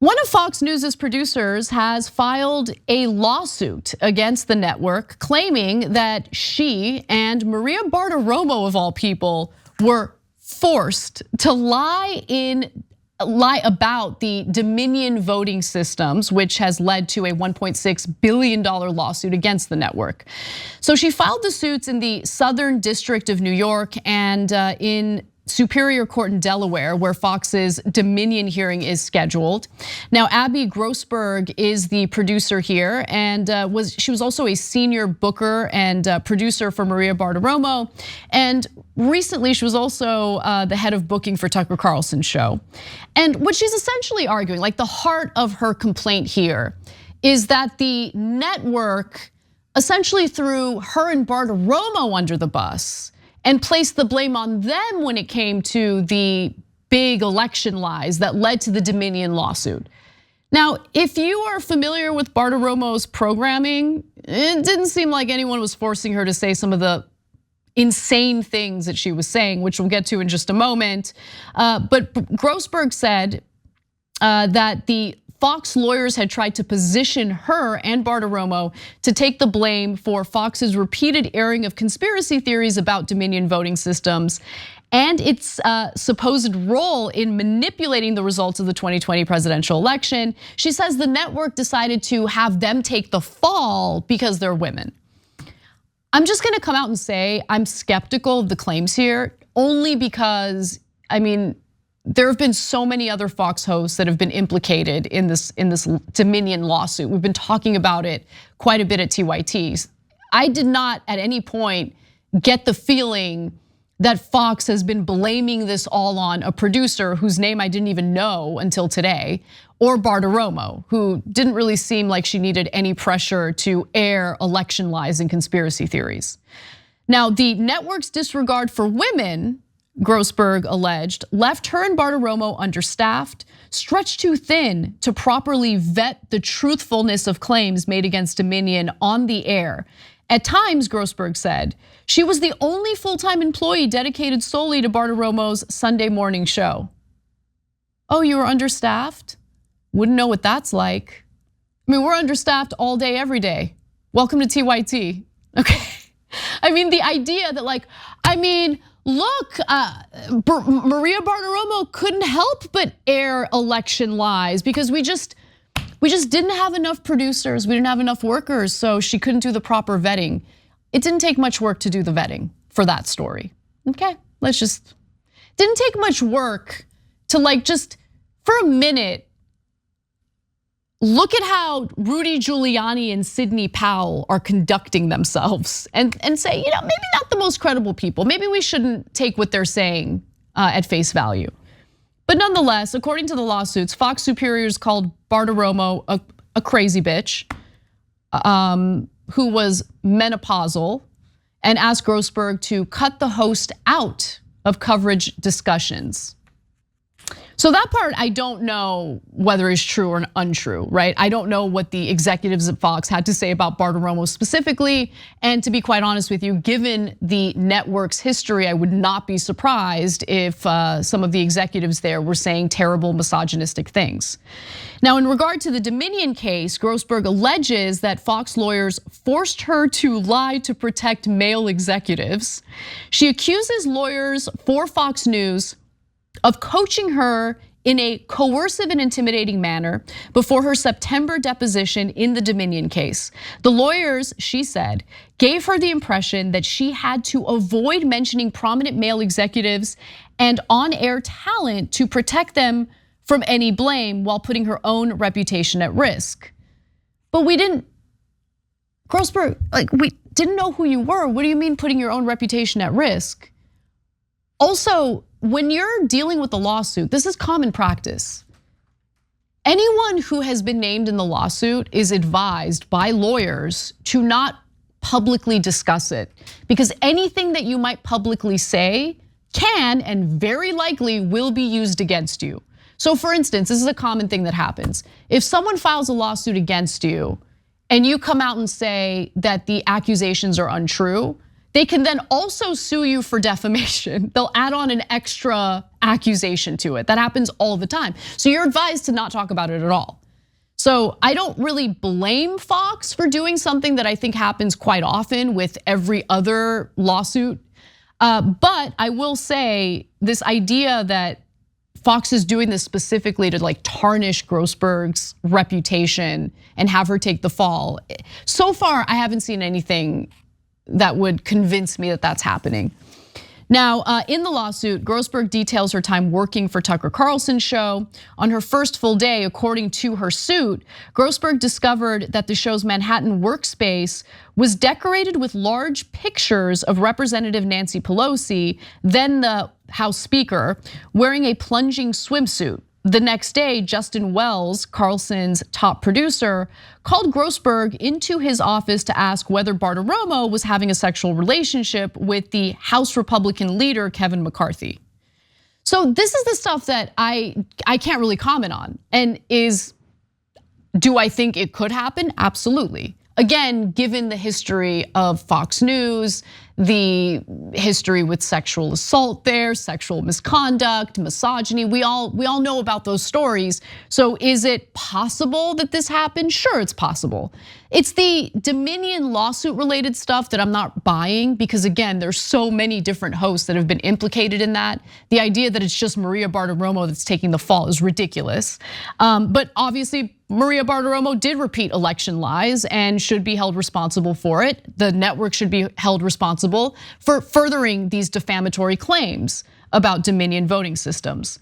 One of Fox News' producers has filed a lawsuit against the network, claiming that she and Maria Bartiromo, of all people, were forced to lie about the Dominion voting systems, which has led to a $1.6 billion lawsuit against the network. So she filed the suits in the Southern District of New York and in Superior Court in Delaware, where Fox's Dominion hearing is scheduled. Now, Abby Grossberg is the producer here, and she was also a senior booker and producer for Maria Bartiromo. And recently, she was also the head of booking for Tucker Carlson's show. And what she's essentially arguing, like the heart of her complaint here, is that the network essentially threw her and Bartiromo under the bus and placed the blame on them when it came to the big election lies that led to the Dominion lawsuit. Now, if you are familiar with Bartiromo's programming, it didn't seem like anyone was forcing her to say some of the insane things that she was saying, which we'll get to in just a moment. But Grossberg said that the Fox lawyers had tried to position her and Bartiromo to take the blame for Fox's repeated airing of conspiracy theories about Dominion voting systems and its supposed role in manipulating the results of the 2020 presidential election. She says the network decided to have them take the fall because they're women. I'm just gonna come out and say I'm skeptical of the claims here, only because, I mean, there have been so many other Fox hosts that have been implicated in this Dominion lawsuit. We've been talking about it quite a bit at TYT. I did not at any point get the feeling that Fox has been blaming this all on a producer whose name I didn't even know until today, or Bartiromo, who didn't really seem like she needed any pressure to air election lies and conspiracy theories. Now, the network's disregard for women, Grossberg alleged, left her and Bartiromo understaffed, stretched too thin to properly vet the truthfulness of claims made against Dominion on the air. At times, Grossberg said, she was the only full-time employee dedicated solely to Bartiromo's Sunday morning show. Oh, you were understaffed? Wouldn't know what that's like. I mean, we're understaffed all day, every day. Welcome to TYT, okay? I mean, the idea that look, Maria Bartiromo couldn't help but air election lies because we just didn't have enough producers, we didn't have enough workers, so she couldn't do the proper vetting. It didn't take much work to do the vetting for that story. Okay, didn't take much work to just for a minute look at how Rudy Giuliani and Sidney Powell are conducting themselves and say, maybe not the most credible people. Maybe we shouldn't take what they're saying at face value. But nonetheless, according to the lawsuits, Fox superiors called Bartiromo a crazy bitch who was menopausal and asked Grossberg to cut the host out of coverage discussions. So that part, I don't know whether it's true or untrue, right? I don't know what the executives at Fox had to say about Bartiromo specifically. And to be quite honest with you, given the network's history, I would not be surprised if some of the executives there were saying terrible misogynistic things. Now, in regard to the Dominion case, Grossberg alleges that Fox lawyers forced her to lie to protect male executives. She accuses lawyers for Fox News of coaching her in a coercive and intimidating manner before her September deposition in the Dominion case. The lawyers, she said, gave her the impression that she had to avoid mentioning prominent male executives and on-air talent to protect them from any blame while putting her own reputation at risk. But Grossberg, we didn't know who you were. What do you mean putting your own reputation at risk? Also, when you're dealing with a lawsuit, this is common practice. Anyone who has been named in the lawsuit is advised by lawyers to not publicly discuss it, because anything that you might publicly say can and very likely will be used against you. So for instance, this is a common thing that happens. If someone files a lawsuit against you and you come out and say that the accusations are untrue, they can then also sue you for defamation. They'll add on an extra accusation to it. That happens all the time. So you're advised to not talk about it at all. So I don't really blame Fox for doing something that I think happens quite often with every other lawsuit. But I will say this idea that Fox is doing this specifically to like tarnish Grossberg's reputation and have her take the fall. So far, I haven't seen anything that would convince me that that's happening. Now, in the lawsuit, Grossberg details her time working for Tucker Carlson's show. On her first full day, according to her suit, Grossberg discovered that the show's Manhattan workspace was decorated with large pictures of Representative Nancy Pelosi, then the House Speaker, wearing a plunging swimsuit. The next day, Justin Wells, Carlson's top producer, called Grossberg into his office to ask whether Bartiromo was having a sexual relationship with the House Republican leader, Kevin McCarthy. So this is the stuff that I can't really comment on. And do I think it could happen? Absolutely. Again, given the history of Fox News, the history with sexual assault there, sexual misconduct, misogyny, we all know about those stories. So is it possible that this happened? Sure, it's possible. It's the Dominion lawsuit related stuff that I'm not buying because again, there's so many different hosts that have been implicated in that. The idea that it's just Maria Bartiromo that's taking the fall is ridiculous. But obviously, Maria Bartiromo did repeat election lies and should be held responsible for it. The network should be held responsible for furthering these defamatory claims about Dominion voting systems.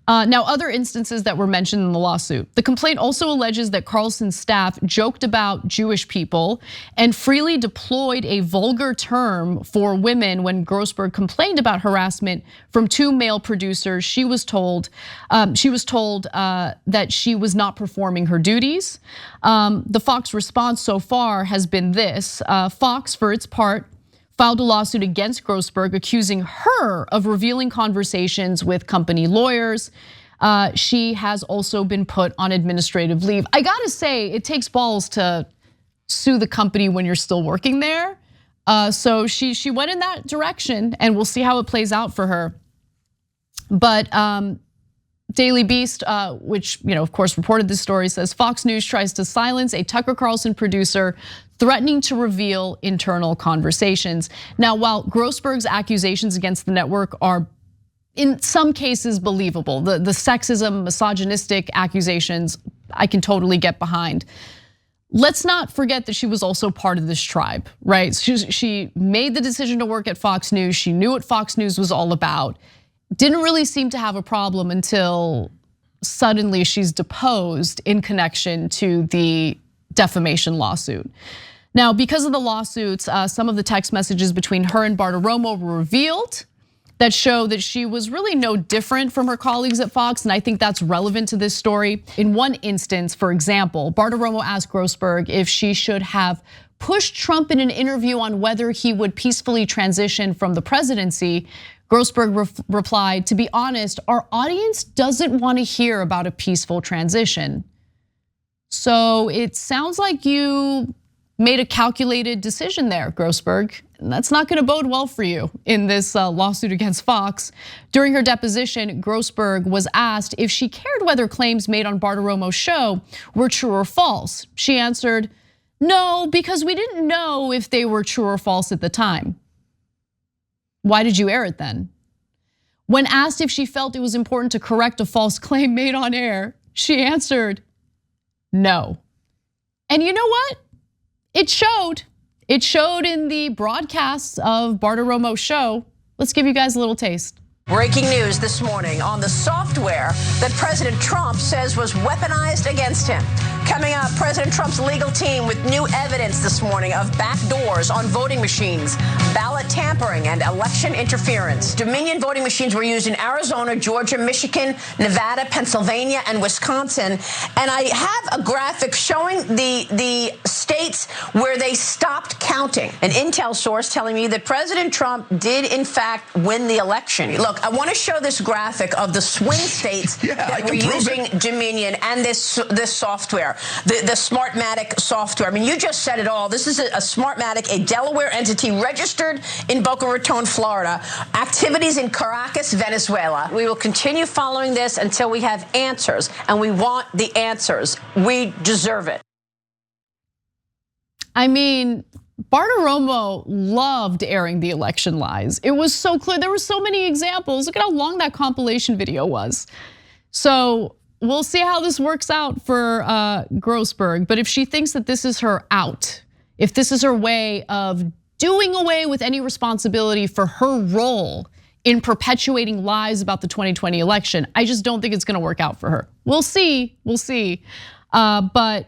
Now, other instances that were mentioned in the lawsuit. The complaint also alleges that Carlson's staff joked about Jewish people and freely deployed a vulgar term for women when Grossberg complained about harassment from two male producers. She was told that she was not performing her duties. The Fox response so far has been this. Fox, for its part, filed a lawsuit against Grossberg, accusing her of revealing conversations with company lawyers. She has also been put on administrative leave. I gotta say, it takes balls to sue the company when you're still working there. So she went in that direction, and we'll see how it plays out for her. But Daily Beast, which of course reported this story, says Fox News tries to silence a Tucker Carlson producer threatening to reveal internal conversations. Now, while Grossberg's accusations against the network are in some cases believable, the sexism, misogynistic accusations, I can totally get behind. Let's not forget that she was also part of this tribe, right? She made the decision to work at Fox News. She knew what Fox News was all about. Didn't really seem to have a problem until suddenly she's deposed in connection to the defamation lawsuit. Now, because of the lawsuits, some of the text messages between her and Bartiromo were revealed that show that she was really no different from her colleagues at Fox, and I think that's relevant to this story. In one instance, for example, Bartiromo asked Grossberg if she should have pushed Trump in an interview on whether he would peacefully transition from the presidency. Grossberg replied, "To be honest, our audience doesn't want to hear about a peaceful transition." So it sounds like you made a calculated decision there, Grossberg. And that's not gonna bode well for you in this lawsuit against Fox. During her deposition, Grossberg was asked if she cared whether claims made on Bartiromo's show were true or false. She answered, "No, because we didn't know if they were true or false at the time." Why did you air it then? When asked if she felt it was important to correct a false claim made on air, she answered, "No." And you know what? It showed. It showed in the broadcasts of Bartiromo's show. Let's give you guys a little taste. Breaking news this morning on the software that President Trump says was weaponized against him. Coming up, President Trump's legal team with new evidence this morning of backdoors on voting machines, ballot tampering, and election interference. Dominion voting machines were used in Arizona, Georgia, Michigan, Nevada, Pennsylvania, and Wisconsin. And I have a graphic showing the states where they stopped counting. An intel source telling me that President Trump did in fact win the election. Look, I want to show this graphic of the swing states that were using Dominion and this software. software, the Smartmatic software. I mean, you just said it all. This is a Smartmatic, a Delaware entity registered in Boca Raton, Florida, activities in Caracas, Venezuela. We will continue following this until we have answers, and we want the answers. We deserve it. I mean, Bartiromo loved airing the election lies. It was so clear. There were so many examples. Look at how long that compilation video was. So we'll see how this works out for Grossberg. But if she thinks that this is her out, if this is her way of doing away with any responsibility for her role in perpetuating lies about the 2020 election, I just don't think it's gonna work out for her. We'll see, but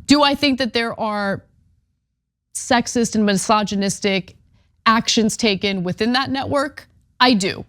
do I think that there are sexist and misogynistic actions taken within that network? I do.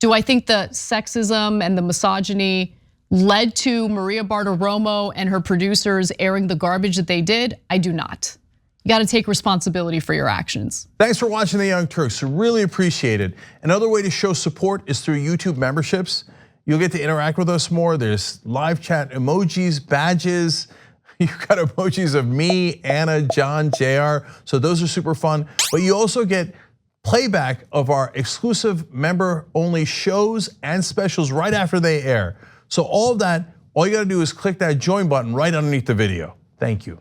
Do I think the sexism and the misogyny led to Maria Bartiromo and her producers airing the garbage that they did? I do not. You gotta take responsibility for your actions. Thanks for watching The Young Turks, really appreciate it. Another way to show support is through YouTube memberships. You'll get to interact with us more. There's live chat emojis, badges. You've got emojis of me, Anna, John, JR, so those are super fun. But you also get playback of our exclusive member-only shows and specials right after they air. So all of that, all you gotta do is click that join button right underneath the video. Thank you.